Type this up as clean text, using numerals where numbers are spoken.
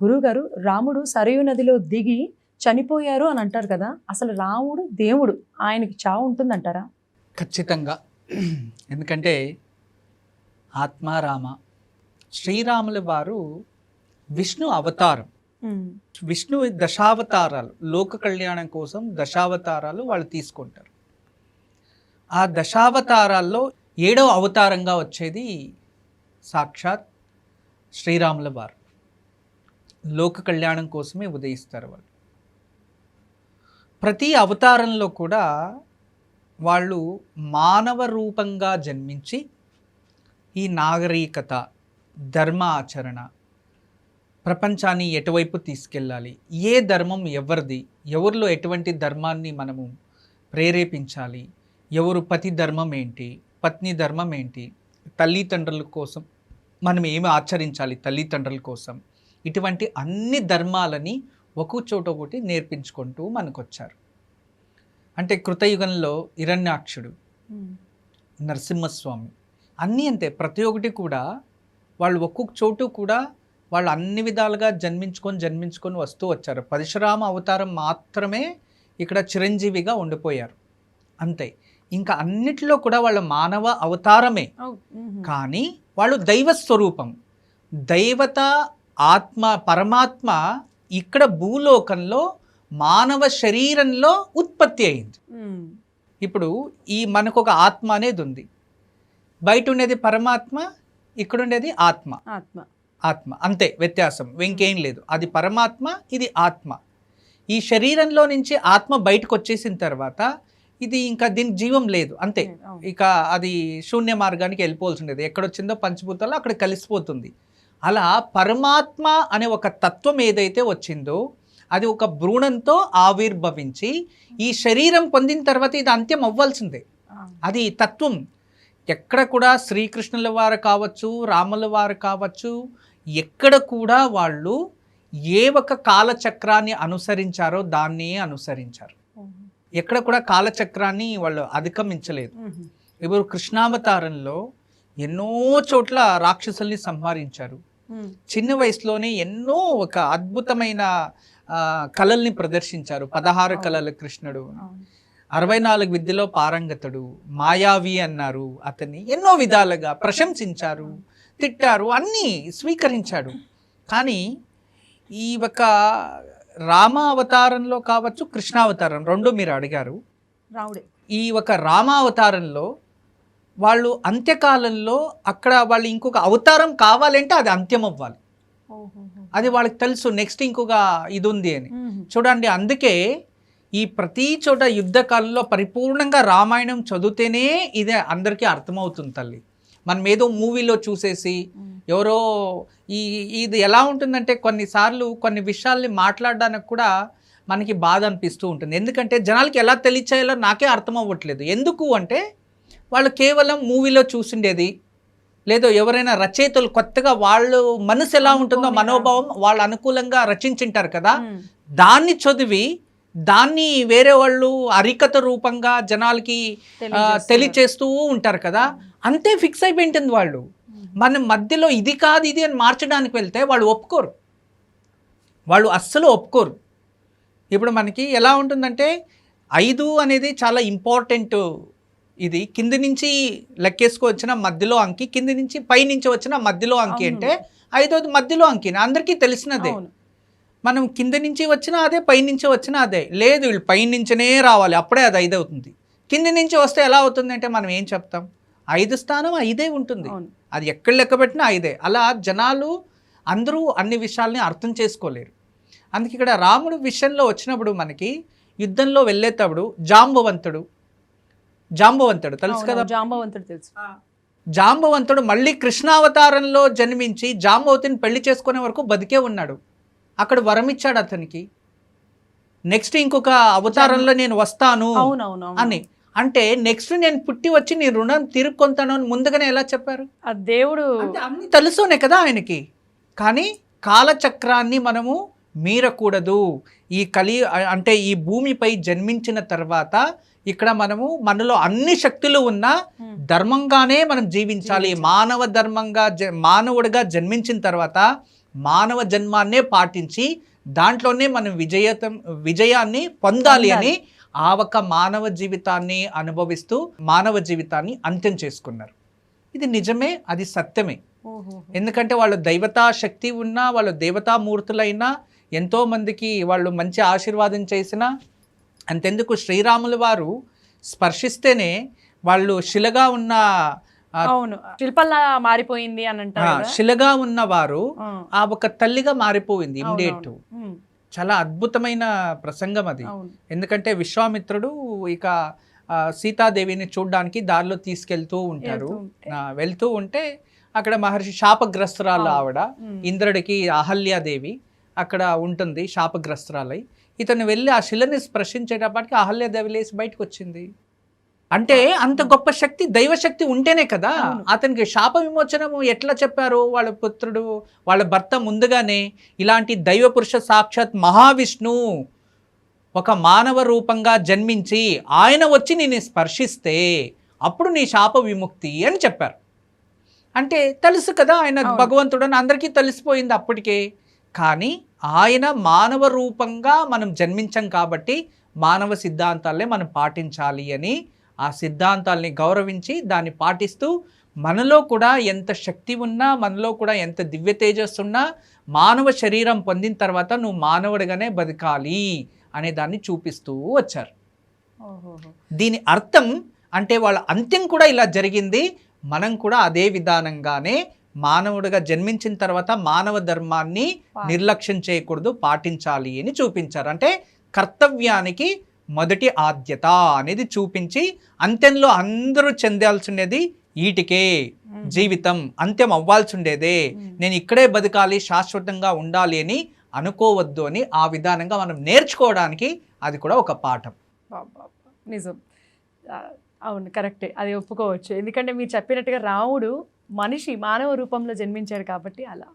గురువుగారు, రాముడు సరయూ నదిలో దిగి చనిపోయారు అని అంటారు కదా, అసలు రాముడు దేవుడు, ఆయనకి చావు ఉంటుందంటారా? ఖచ్చితంగా. ఎందుకంటే ఆత్మారామ శ్రీరాముల వారు విష్ణు అవతారం. విష్ణు దశావతారాలు, లోక కళ్యాణం కోసం దశావతారాలు వాళ్ళు తీసుకుంటారు. ఆ దశావతారాల్లో 7వ అవతారంగా వచ్చేది సాక్షాత్ శ్రీరాముల వారు. లోక కళ్యాణం కోసమే ఉదయిస్తారు వాళ్ళు. ప్రతి అవతారంలో కూడా వాళ్ళు మానవ రూపంగా జన్మించి ఈ నాగరికత, ధర్మ ఆచరణ, ప్రపంచాన్ని ఎటువైపు తీసుకెళ్ళాలి, ఏ ధర్మం ఎవరిది, ఎవరిలో ఎటువంటి ధర్మాన్ని మనము ప్రేరేపించాలి, ఎవరు పతి ధర్మం ఏంటి, పత్ని ధర్మం ఏంటి, తల్లిదండ్రుల కోసం మనం ఏమి ఆచరించాలి, తల్లిదండ్రుల కోసం, ఇటువంటి అన్ని ధర్మాలని ఒక చోట ఒకటి నేర్పించుకుంటూ మనకొచ్చారు. అంటే కృతయుగంలో హిరణ్యాక్షుడు, నరసింహస్వామి, అన్నీ అంతే. ప్రతి ఒక్కటి కూడా వాళ్ళు ఒక్కొక్క చోటు కూడా వాళ్ళు అన్ని విధాలుగా జన్మించుకొని వస్తూ వచ్చారు. పరశురామ అవతారం మాత్రమే ఇక్కడ చిరంజీవిగా ఉండిపోయారు అంతే. ఇంకా అన్నిటిలో కూడా వాళ్ళ మానవ అవతారమే, కానీ వాళ్ళు దైవ స్వరూపం. దైవత, ఆత్మ, పరమాత్మ ఇక్కడ భూలోకంలో మానవ శరీరంలో ఉత్పత్తి అయింది. ఇప్పుడు ఈ మనకు ఒక ఆత్మ అనేది ఉంది, బయట ఉండేది పరమాత్మ, ఇక్కడ ఉండేది ఆత్మ. ఆత్మ అంతే, వ్యత్యాసం ఇంకేం లేదు. అది పరమాత్మ, ఇది ఆత్మ. ఈ శరీరంలో నుంచి ఆత్మ బయటకు వచ్చేసిన తర్వాత ఇది ఇంకా దీనికి జీవం లేదు అంతే. ఇక అది శూన్య మార్గానికి వెళ్ళిపోవాల్సి ఉండేది. ఎక్కడొచ్చిందో పంచభూతాల్లో అక్కడ కలిసిపోతుంది. అలా పరమాత్మ అనే ఒక తత్వం ఏదైతే వచ్చిందో అది ఒక భ్రూణంతో ఆవిర్భవించి ఈ శరీరం పొందిన తర్వాత ఇది అంత్యం అవ్వాల్సిందే. అది తత్వం. ఎక్కడ కూడా శ్రీకృష్ణుల వారు కావచ్చు, రాముల వారు కావచ్చు, ఎక్కడ కూడా వాళ్ళు ఏ ఒక కాలచక్రాన్ని అనుసరించారో దాన్ని అనుసరించారు. ఎక్కడ కూడా కాలచక్రాన్ని వాళ్ళు అధిగమించలేదు. ఇప్పుడు కృష్ణావతారంలో ఎన్నో చోట్ల రాక్షసుల్ని సంహరించారు. చిన్న వయసులోనే ఎన్నో ఒక అద్భుతమైన కళల్ని ప్రదర్శించారు. 16 కళల కృష్ణుడు, 64 విద్యలో పారంగతుడు, మాయావి అన్నారు. అతన్ని ఎన్నో విధాలుగా ప్రశంసించారు, తిట్టారు, అన్నీ స్వీకరించాడు. కానీ ఈ ఒక రామ అవతారంలో కావచ్చు, కృష్ణావతారం రెండు మీరు అడిగారు. ఈ ఒక రామావతారంలో వాళ్ళు అంత్యకాలంలో అక్కడ వాళ్ళు ఇంకొక అవతారం కావాలంటే అది అంత్యం అవ్వాలి. అది వాళ్ళకి తెలుసు, నెక్స్ట్ ఇంకొక ఇది ఉంది అని. చూడండి, అందుకే ఈ ప్రతి చోట యుద్ధకాలంలో పరిపూర్ణంగా రామాయణం చదివితేనే ఇదే అందరికీ అర్థమవుతుంది తల్లి. మనం ఏదో మూవీలో చూసేసి ఎవరో ఇది ఎలా ఉంటుందంటే కొన్నిసార్లు కొన్ని విషయాల్ని మాట్లాడడానికి కూడా మనకి బాధ అనిపిస్తూ ఉంటుంది. ఎందుకంటే జనాలకి ఎలా తెలియచేయాలో నాకే అర్థం అవ్వట్లేదు. ఎందుకు అంటే వాళ్ళు కేవలం మూవీలో చూసిండేది, లేదో ఎవరైనా రచయితలు కొత్తగా వాళ్ళు మనసు ఎలా ఉంటుందో మనోభావం వాళ్ళు అనుకూలంగా రచించింటారు కదా, దాన్ని చదివి దాన్ని వేరే వాళ్ళు అరికథ రూపంగా జనాలకి తెలియచేస్తూ ఉంటారు కదా, అంతే ఫిక్స్ అయిపోయి ఉంటుంది వాళ్ళు. మనం మధ్యలో ఇది కాదు ఇది అని మార్చడానికి వెళ్తే వాళ్ళు ఒప్పుకోరు, వాళ్ళు అస్సలు ఒప్పుకోరు. ఇప్పుడు మనకి ఎలా ఉంటుందంటే 5 అనేది చాలా ఇంపార్టెంట్. ఇది కింది నుంచి లెక్కేసుకు వచ్చిన మధ్యలో అంకి, కింది నుంచి పై నుంచి వచ్చిన మధ్యలో అంకి అంటే 5వది మధ్యలో అంకి అందరికీ తెలిసినదే. మనం కింద నుంచి వచ్చినా అదే, పై నుంచి వచ్చినా అదే. లేదు, వీళ్ళు పై నుంచినే రావాలి, అప్పుడే అది 5 అవుతుంది. కింది నుంచి వస్తే ఎలా అవుతుంది అంటే మనం ఏం చెప్తాం, 5 స్థానం 5 ఉంటుంది, అది ఎక్కడ లెక్క పెట్టినా 5. అలా జనాలు అందరూ అన్ని విషయాల్ని అర్థం చేసుకోలేరు. అందుకే ఇక్కడ రాముడు విషయంలో వచ్చినప్పుడు మనకి యుద్ధంలో వెళ్ళేటప్పుడు జాంబవంతుడు తెలుసు కదా, జాంబవంతుడు తెలుసు. జాంబవంతుడు మళ్ళీ కృష్ణావతారంలో జన్మించి జాంబవతిని పెళ్లి చేసుకునే వరకు బతికే ఉన్నాడు. అక్కడ వరం ఇచ్చాడు అతనికి, నెక్స్ట్ ఇంకొక అవతారంలో నేను వస్తాను అని. అంటే నెక్స్ట్ నేను పుట్టి వచ్చి నీ రుణం తీరుకొంతాను అని ముందుగానే ఎలా చెప్పారు? ఆ దేవుడు అన్ని తెలుసునే కదా ఆయనకి. కానీ కాలచక్రాన్ని మనము మీరకూడదు. ఈ అంటే ఈ భూమిపై జన్మించిన తర్వాత ఇక్కడ మనలో అన్ని శక్తులు ఉన్న ధర్మంగానే మనం జీవించాలి. మానవ ధర్మంగా మానవుడిగా జన్మించిన తర్వాత మానవ జన్మాన్నే పాటించి దాంట్లోనే మనం విజయాన్ని పొందాలి అని ఆ ఒక మానవ జీవితాన్ని అనుభవిస్తూ మానవ జీవితాన్ని అంత్యం చేసుకున్నారు. ఇది నిజమే, అది సత్యమే. ఎందుకంటే వాళ్ళు దైవతా శక్తి ఉన్నా, వాళ్ళు దేవతామూర్తులైనా, ఎంతోమందికి వాళ్ళు మంచి ఆశీర్వాదం చేసినా, అంతెందుకు శ్రీరాముల వారు స్పర్శిస్తేనే వాళ్ళు శిలగా ఉన్న అవును, శిల్పల్లా మారిపోయింది అని అంటారు. శిలగా ఉన్నవారు ఆ ఒక తల్లిగా మారిపోయింది ఇమ్మీడియట్. చాలా అద్భుతమైన ప్రసంగం అది. ఎందుకంటే విశ్వామిత్రుడు ఇక సీతాదేవిని చూడ్డానికి దారిలో తీసుకెళ్తూ ఉంటారు. వెళ్తూ ఉంటే అక్కడ మహర్షి శాపగ్రస్తురాలు ఆవిడ, ఇంద్రుడికి అహల్యాదేవి అక్కడ ఉంటుంది శాపగ్రస్తురాలై. ఇతను వెళ్ళి ఆ శిలని స్పర్శించేటప్పటికి అహల్యాదేవి లేసి బయటకు వచ్చింది. అంటే అంత గొప్ప శక్తి, దైవశక్తి ఉంటేనే కదా అతనికి శాప విమోచనము ఎట్లా చెప్పారు. వాళ్ళ పుత్రుడు, వాళ్ళ భర్త ముందుగానే ఇలాంటి దైవ పురుష సాక్షాత్ మహావిష్ణు ఒక మానవ రూపంగా జన్మించి ఆయన వచ్చి నేను స్పర్శిస్తే అప్పుడు నీ శాప విముక్తి అని చెప్పారు. అంటే తెలుసు కదా ఆయన భగవంతుడు అని అందరికీ తెలిసిపోయింది అప్పటికే. కానీ ఆయన మానవ రూపంగా మనం జన్మించాం కాబట్టి మానవ సిద్ధాంతాలే మనం పాటించాలి అని, ఆ సిద్ధాంతాల్ని గౌరవించి దాన్ని పాటిస్తూ మనలో కూడా ఎంత శక్తి ఉన్నా, మనలో కూడా ఎంత దివ్య తేజస్సు ఉన్నా, మానవ శరీరం పొందిన తర్వాత నువ్వు మానవుడిగానే బతకాలి అనే దాన్ని చూపిస్తూ వచ్చారు. దీని అర్థం అంటే వాళ్ళ అంత్యం కూడా ఇలా జరిగింది, మనం కూడా అదే విధానంగానే మానవుడిగా జన్మించిన తర్వాత మానవ ధర్మాన్ని నిర్లక్ష్యం చేయకూడదు, పాటించాలి అని చూపించారు. అంటే కర్తవ్యానికి మొదటి ఆద్యత అనేది చూపించి అంత్యంలో అందరూ చెందాల్సిండేది ఈటికే జీవితం, అంత్యం అవ్వాల్సి ఉండేదే, నేను ఇక్కడే బతకాలి, శాశ్వతంగా ఉండాలి అని అనుకోవద్దు అని ఆ విధానంగా మనం నేర్చుకోవడానికి అది కూడా ఒక పాఠం. నిజం, అవును, కరెక్టే, అది ఒప్పుకోవచ్చు. ఎందుకంటే మీరు చెప్పినట్టుగా రాముడు మనిషి మానవ రూపంలో జన్మించాడు కాబట్టి అలా.